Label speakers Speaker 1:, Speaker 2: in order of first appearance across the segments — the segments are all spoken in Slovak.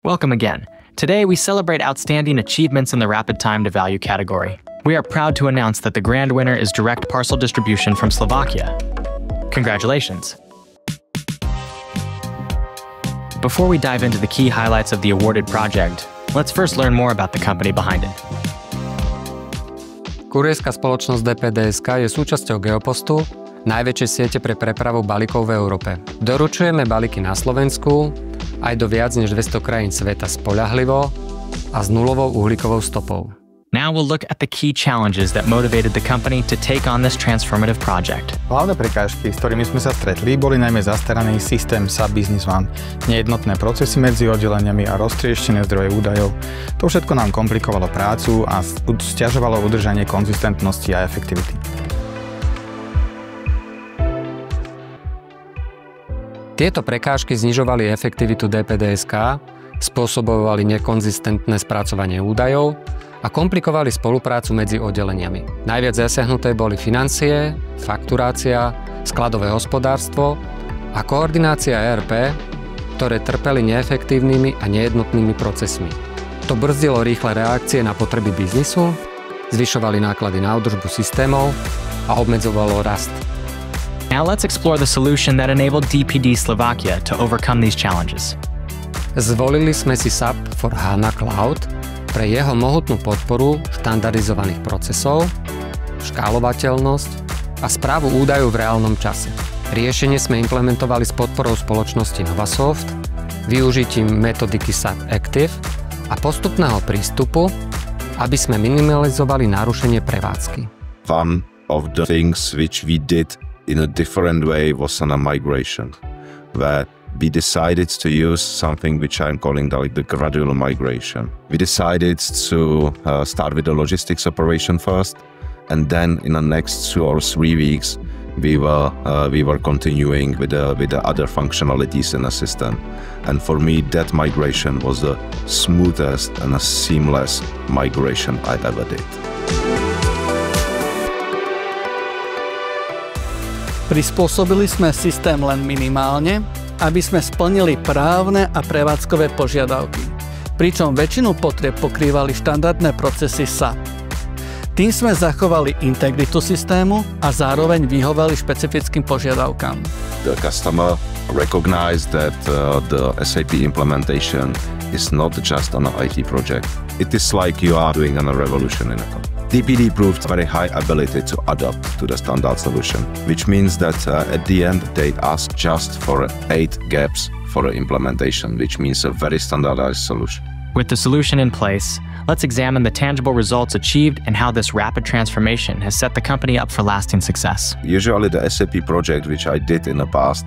Speaker 1: Welcome again. Today we celebrate outstanding achievements in the rapid time to value category. We are proud to announce that the grand winner is Direct Parcel Distribution from Slovakia. Congratulations. Before we dive into the key highlights of the awarded project, let's first learn more about the company behind it.
Speaker 2: Kurierská spoločnosť DPDSK je súčasťou Geopostu, najväčšej siete pre prepravu balíkov v Európe. Doručujeme balíky na Slovensku aj do viac než 200 krajín sveta spoľahlivo a s nulovou uhlíkovou stopou.
Speaker 1: Now we'll look at the key challenges that motivated the company to take on this transformative project.
Speaker 3: Hlavné prekážky, s ktorými sme sa stretli, boli najmä zastaraný systém SAP Business One, nejednotné procesy medzi oddeleniami a roztrieštené zdroje údajov. To všetko nám komplikovalo prácu a sťažovalo udržanie konzistentnosti a efektivity.
Speaker 2: Tieto prekážky znižovali efektivitu DPDSK, spôsobovali nekonzistentné spracovanie údajov a komplikovali spoluprácu medzi oddeleniami. Najviac zasiahnuté boli financie, fakturácia, skladové hospodárstvo a koordinácia ERP, ktoré trpeli neefektívnymi a nejednotnými procesmi. To brzdilo rýchle reakcie na potreby biznisu, zvyšovali náklady na údržbu systémov a obmedzovalo rast.
Speaker 1: Now let's explore the solution that enabled DPD Slovakia to overcome these challenges.
Speaker 2: Zvolili sme si SAP for HANA Cloud pre jeho mohutnú podporu štandardizovaných procesov, škálovateľnosť a správu údajov v reálnom čase. Riešenie sme implementovali s podporou spoločnosti Novasoft, využitím metodiky SAP Active a postupného prístupu, aby sme minimalizovali narušenie prevádzky.
Speaker 4: One of the things which we did in a different way was on a migration, where we decided to use something which I'm calling the gradual migration. We decided to start with the logistics operation first, and then in the next 2 or 3 weeks, we were continuing with the other functionalities in the system. And for me, that migration was the smoothest and a seamless migration I've ever did.
Speaker 5: Prispôsobili sme systém len minimálne, aby sme splnili právne a prevádzkové požiadavky, pričom väčšinu potrieb pokrývali štandardné procesy SAP. Tým sme zachovali integritu systému a zároveň vyhovali špecifickým požiadavkám.
Speaker 4: The customer recognized that the SAP implementation is not just an IT project. It is like you are doing a revolution in a company. DPD proved very high ability to adapt to the standard solution, which means that at the end they asked just for 8 gaps for the implementation, which means a very standardized solution.
Speaker 1: With the solution in place, let's examine the tangible results achieved and how this rapid transformation has set the company up for lasting success.
Speaker 4: Usually the SAP project which I did in the past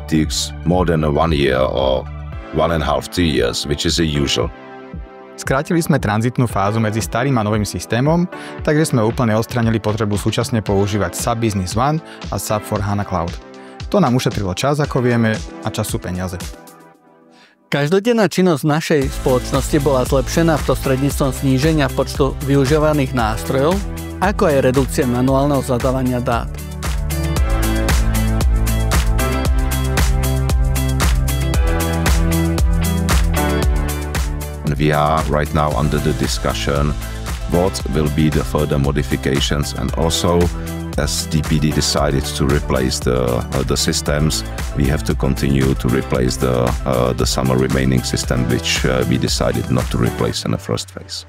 Speaker 4: takes more than 1 year or 1.5 to 2 years, which is the usual.
Speaker 3: Skrátili sme tranzitnú fázu medzi starým a novým systémom, takže sme úplne odstránili potrebu súčasne používať SAP Business One a SAP for HANA Cloud. To nám ušetrilo čas, ako vieme, a čas sú peniaze.
Speaker 5: Každodenná činnosť našej spoločnosti bola zlepšená prostredníctvom zníženia počtu využívaných nástrojov, ako aj redukcie manuálneho zadávania dát.
Speaker 4: We are right now under the discussion what will be the further modifications, and also as DPD decided to replace the systems, we have to continue to replace the some remaining system which we decided not to replace in the first phase.